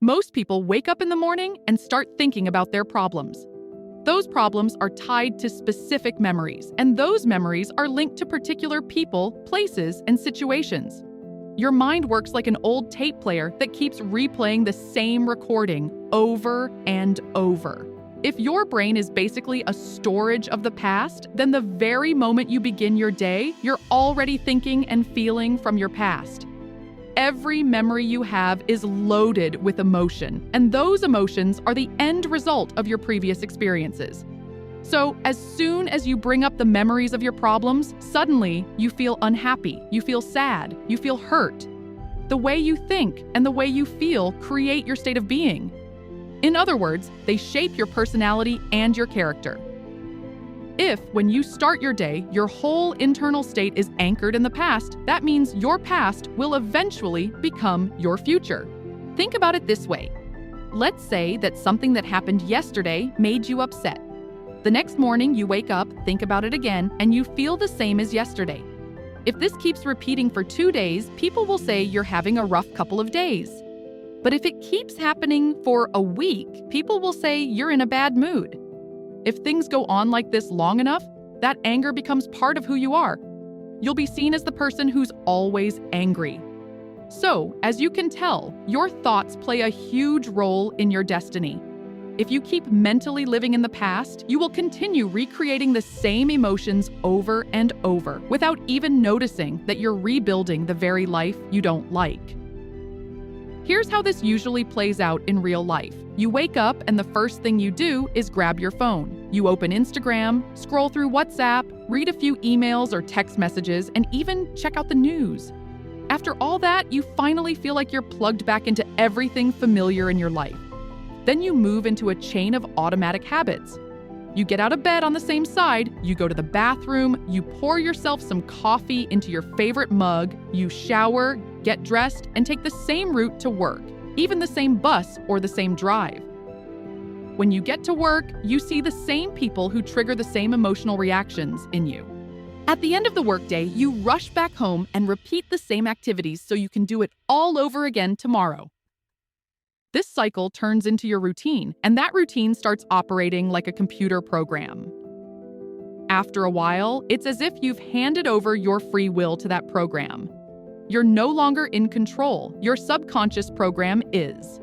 Most people wake up in the morning and start thinking about their problems. Those problems are tied to specific memories, and those memories are linked to particular people, places, and situations. Your mind works like an old tape player that keeps replaying the same recording over and over. If your brain is basically a storage of the past, then the very moment you begin your day, you're already thinking and feeling from your past. Every memory you have is loaded with emotion, and those emotions are the end result of your previous experiences. So, as soon as you bring up the memories of your problems, suddenly you feel unhappy, you feel sad, you feel hurt. The way you think and the way you feel create your state of being. In other words, they shape your personality and your character. If, when you start your day, your whole internal state is anchored in the past, that means your past will eventually become your future. Think about it this way. Let's say that something that happened yesterday made you upset. The next morning you wake up, think about it again, and you feel the same as yesterday. If this keeps repeating for 2 days, people will say you're having a rough couple of days. But if it keeps happening for a week, people will say you're in a bad mood. If things go on like this long enough, that anger becomes part of who you are. You'll be seen as the person who's always angry. So, as you can tell, your thoughts play a huge role in your destiny. If you keep mentally living in the past, you will continue recreating the same emotions over and over without even noticing that you're rebuilding the very life you don't like. Here's how this usually plays out in real life. You wake up and the first thing you do is grab your phone. You open Instagram, scroll through WhatsApp, read a few emails or text messages, and even check out the news. After all that, you finally feel like you're plugged back into everything familiar in your life. Then you move into a chain of automatic habits. You get out of bed on the same side, you go to the bathroom, you pour yourself some coffee into your favorite mug, you shower, get dressed, and take the same route to work, even the same bus or the same drive. When you get to work, you see the same people who trigger the same emotional reactions in you. At the end of the workday, you rush back home and repeat the same activities so you can do it all over again tomorrow. This cycle turns into your routine, and that routine starts operating like a computer program. After a while, it's as if you've handed over your free will to that program. You're no longer in control. Your subconscious program is.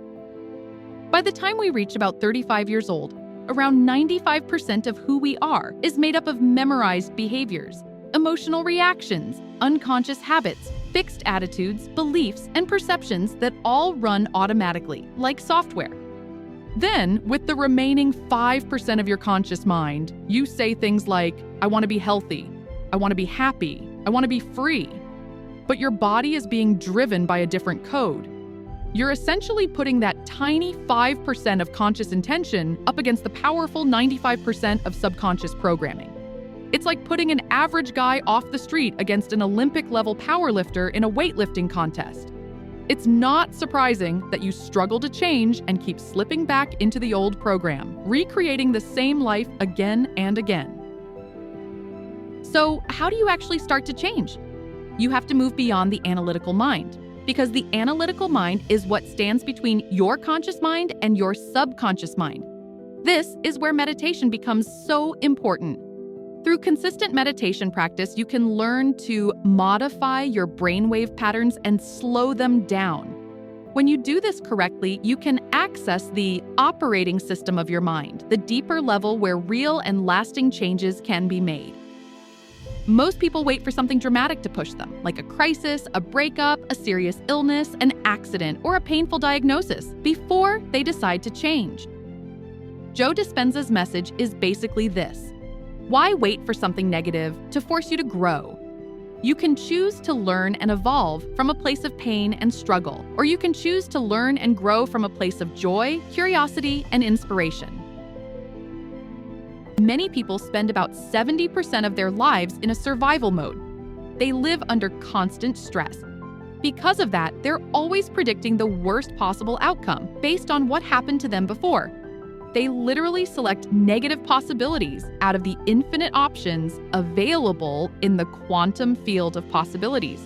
By the time we reach about 35 years old, around 95% of who we are is made up of memorized behaviors, emotional reactions, unconscious habits, fixed attitudes, beliefs, and perceptions that all run automatically, like software. Then, with the remaining 5% of your conscious mind, you say things like, I want to be healthy, I want to be happy, I want to be free. But your body is being driven by a different code. You're essentially putting that tiny 5% of conscious intention up against the powerful 95% of subconscious programming. It's like putting an average guy off the street against an Olympic-level powerlifter in a weightlifting contest. It's not surprising that you struggle to change and keep slipping back into the old program, recreating the same life again and again. So, how do you actually start to change? You have to move beyond the analytical mind, because the analytical mind is what stands between your conscious mind and your subconscious mind. This is where meditation becomes so important. Through consistent meditation practice, you can learn to modify your brainwave patterns and slow them down. When you do this correctly, you can access the operating system of your mind, the deeper level where real and lasting changes can be made. Most people wait for something dramatic to push them, like a crisis, a breakup, a serious illness, an accident, or a painful diagnosis, before they decide to change. Joe Dispenza's message is basically this. Why wait for something negative to force you to grow? You can choose to learn and evolve from a place of pain and struggle, or you can choose to learn and grow from a place of joy, curiosity, and inspiration. Many people spend about 70% of their lives in a survival mode. They live under constant stress. Because of that, they're always predicting the worst possible outcome based on what happened to them before. They literally select negative possibilities out of the infinite options available in the quantum field of possibilities.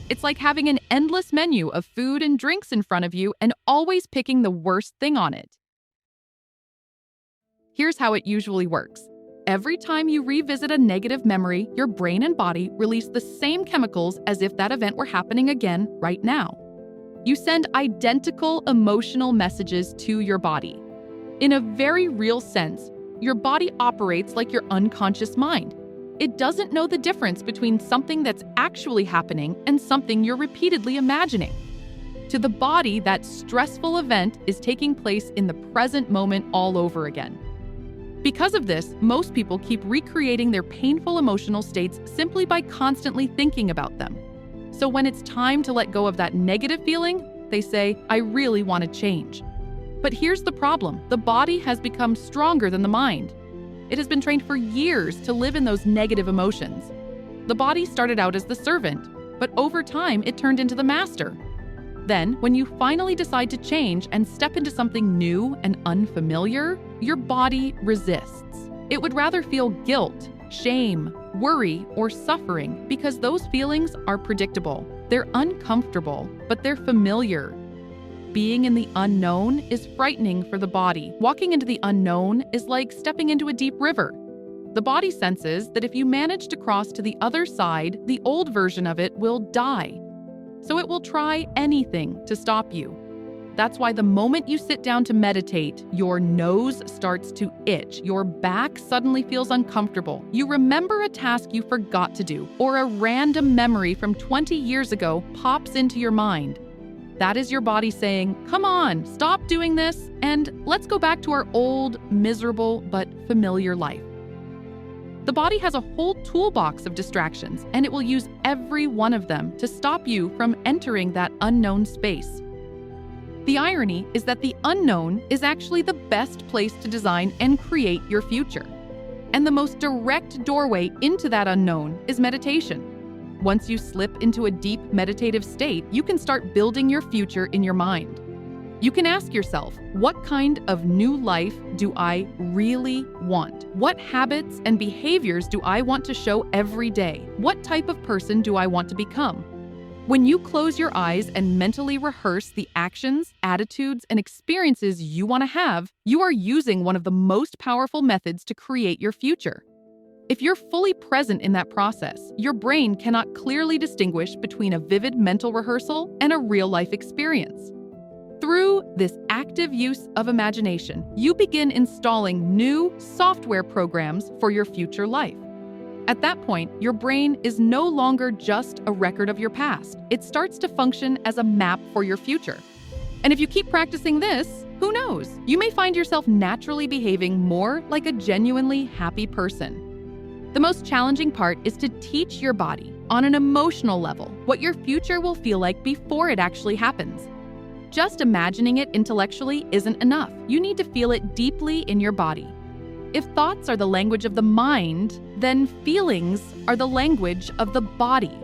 It's like having an endless menu of food and drinks in front of you and always picking the worst thing on it. Here's how it usually works. Every time you revisit a negative memory, your brain and body release the same chemicals as if that event were happening again right now. You send identical emotional messages to your body. In a very real sense, your body operates like your unconscious mind. It doesn't know the difference between something that's actually happening and something you're repeatedly imagining. To the body, that stressful event is taking place in the present moment all over again. Because of this, most people keep recreating their painful emotional states simply by constantly thinking about them. So when it's time to let go of that negative feeling, they say, "I really want to change." But here's the problem. The body has become stronger than the mind. It has been trained for years to live in those negative emotions. The body started out as the servant, but over time it turned into the master. Then, when you finally decide to change and step into something new and unfamiliar, your body resists. It would rather feel guilt, shame, worry, or suffering because those feelings are predictable. They're uncomfortable, but they're familiar. Being in the unknown is frightening for the body. Walking into the unknown is like stepping into a deep river. The body senses that if you manage to cross to the other side, the old version of it will die. So it will try anything to stop you. That's why the moment you sit down to meditate, your nose starts to itch, your back suddenly feels uncomfortable, you remember a task you forgot to do, or a random memory from 20 years ago pops into your mind. That is your body saying, "Come on, stop doing this, and let's go back to our old, miserable, but familiar life." The body has a whole toolbox of distractions, and it will use every one of them to stop you from entering that unknown space. The irony is that the unknown is actually the best place to design and create your future. And the most direct doorway into that unknown is meditation. Once you slip into a deep meditative state, you can start building your future in your mind. You can ask yourself, what kind of new life do I really want? What habits and behaviors do I want to show every day? What type of person do I want to become? When you close your eyes and mentally rehearse the actions, attitudes, and experiences you want to have, you are using one of the most powerful methods to create your future. If you're fully present in that process, your brain cannot clearly distinguish between a vivid mental rehearsal and a real-life experience. Through this active use of imagination, you begin installing new software programs for your future life. At that point, your brain is no longer just a record of your past. It starts to function as a map for your future. And if you keep practicing this, who knows? You may find yourself naturally behaving more like a genuinely happy person. The most challenging part is to teach your body, on an emotional level, what your future will feel like before it actually happens. Just imagining it intellectually isn't enough. You need to feel it deeply in your body. If thoughts are the language of the mind, then feelings are the language of the body.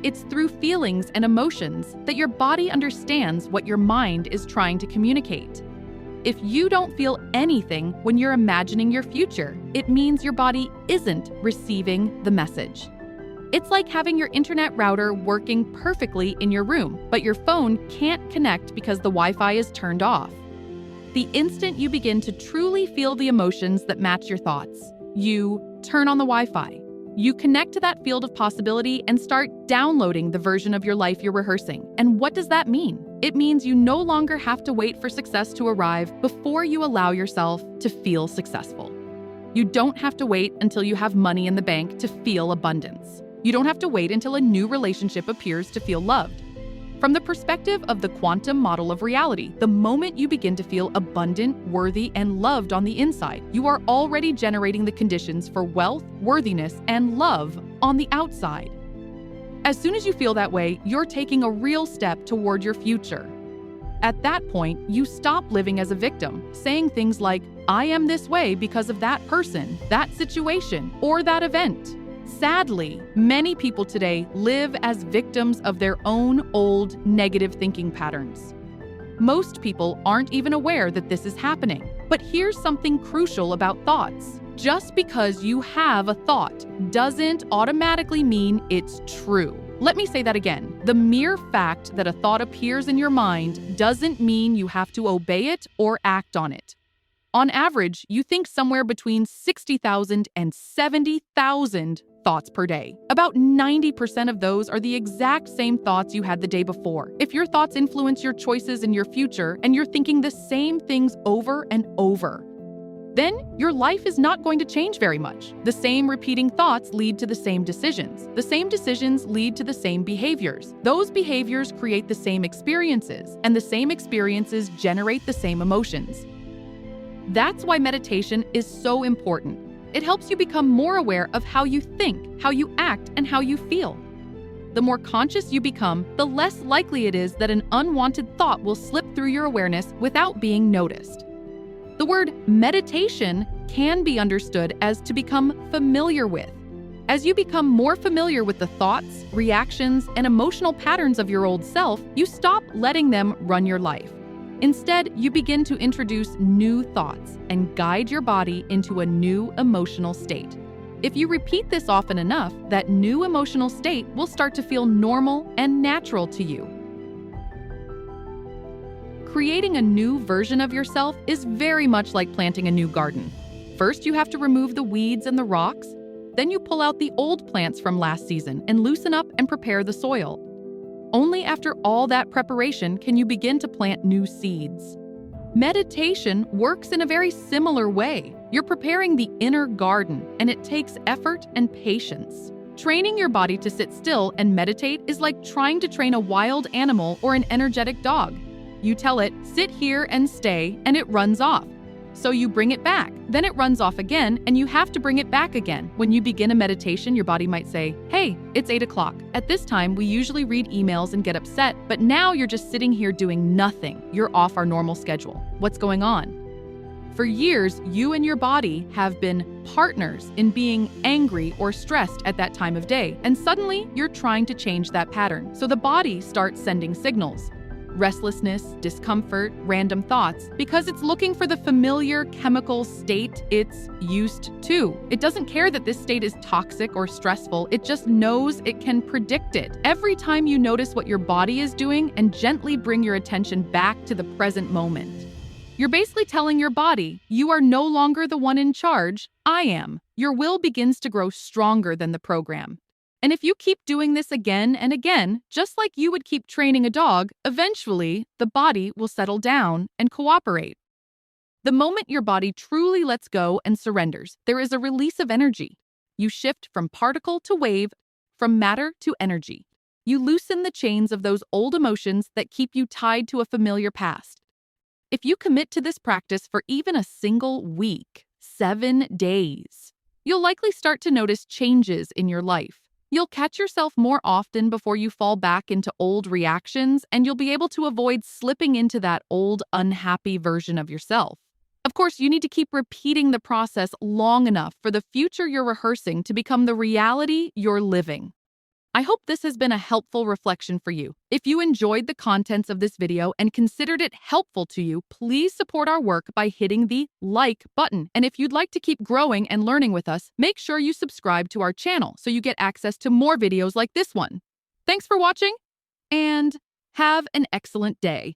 It's through feelings and emotions that your body understands what your mind is trying to communicate. If you don't feel anything when you're imagining your future, it means your body isn't receiving the message. It's like having your internet router working perfectly in your room, but your phone can't connect because the Wi-Fi is turned off. The instant you begin to truly feel the emotions that match your thoughts, you turn on the Wi-Fi. You connect to that field of possibility and start downloading the version of your life you're rehearsing. And what does that mean? It means you no longer have to wait for success to arrive before you allow yourself to feel successful. You don't have to wait until you have money in the bank to feel abundance. You don't have to wait until a new relationship appears to feel loved. From the perspective of the quantum model of reality, the moment you begin to feel abundant, worthy, and loved on the inside, you are already generating the conditions for wealth, worthiness, and love on the outside. As soon as you feel that way, you're taking a real step toward your future. At that point, you stop living as a victim, saying things like, "I am this way because of that person, that situation, or that event." Sadly, many people today live as victims of their own old negative thinking patterns. Most people aren't even aware that this is happening. But here's something crucial about thoughts. Just because you have a thought doesn't automatically mean it's true. Let me say that again. The mere fact that a thought appears in your mind doesn't mean you have to obey it or act on it. On average, you think somewhere between 60,000 and 70,000 thoughts per day. About 90% of those are the exact same thoughts you had the day before. If your thoughts influence your choices in your future and you're thinking the same things over and over, then your life is not going to change very much. The same repeating thoughts lead to the same decisions. The same decisions lead to the same behaviors. Those behaviors create the same experiences, and the same experiences generate the same emotions. That's why meditation is so important. It helps you become more aware of how you think, how you act, and how you feel. The more conscious you become, the less likely it is that an unwanted thought will slip through your awareness without being noticed. The word meditation can be understood as to become familiar with. As you become more familiar with the thoughts, reactions, and emotional patterns of your old self, you stop letting them run your life. Instead, you begin to introduce new thoughts and guide your body into a new emotional state. If you repeat this often enough, that new emotional state will start to feel normal and natural to you. Creating a new version of yourself is very much like planting a new garden. First, you have to remove the weeds and the rocks. Then you pull out the old plants from last season and loosen up and prepare the soil. Only after all that preparation can you begin to plant new seeds. Meditation works in a very similar way. You're preparing the inner garden, and it takes effort and patience. Training your body to sit still and meditate is like trying to train a wild animal or an energetic dog. You tell it, sit here and stay, and it runs off. So you bring it back, then it runs off again, and you have to bring it back again. When you begin a meditation, your body might say, hey, it's 8 o'clock. At this time, we usually read emails and get upset, but now you're just sitting here doing nothing. You're off our normal schedule. What's going on? For years, you and your body have been partners in being angry or stressed at that time of day, and suddenly you're trying to change that pattern. So the body starts sending signals. Restlessness, discomfort, random thoughts, because it's looking for the familiar chemical state it's used to. It doesn't care that this state is toxic or stressful, it just knows it can predict it. Every time you notice what your body is doing and gently bring your attention back to the present moment, you're basically telling your body, you are no longer the one in charge, I am. Your will begins to grow stronger than the program. And if you keep doing this again and again, just like you would keep training a dog, eventually the body will settle down and cooperate. The moment your body truly lets go and surrenders, there is a release of energy. You shift from particle to wave, from matter to energy. You loosen the chains of those old emotions that keep you tied to a familiar past. If you commit to this practice for even a single week, 7 days, you'll likely start to notice changes in your life. You'll catch yourself more often before you fall back into old reactions, and you'll be able to avoid slipping into that old, unhappy version of yourself. Of course, you need to keep repeating the process long enough for the future you're rehearsing to become the reality you're living. I hope this has been a helpful reflection for you. If you enjoyed the contents of this video and considered it helpful to you, please support our work by hitting the like button. And if you'd like to keep growing and learning with us, make sure you subscribe to our channel so you get access to more videos like this one. Thanks for watching, and have an excellent day.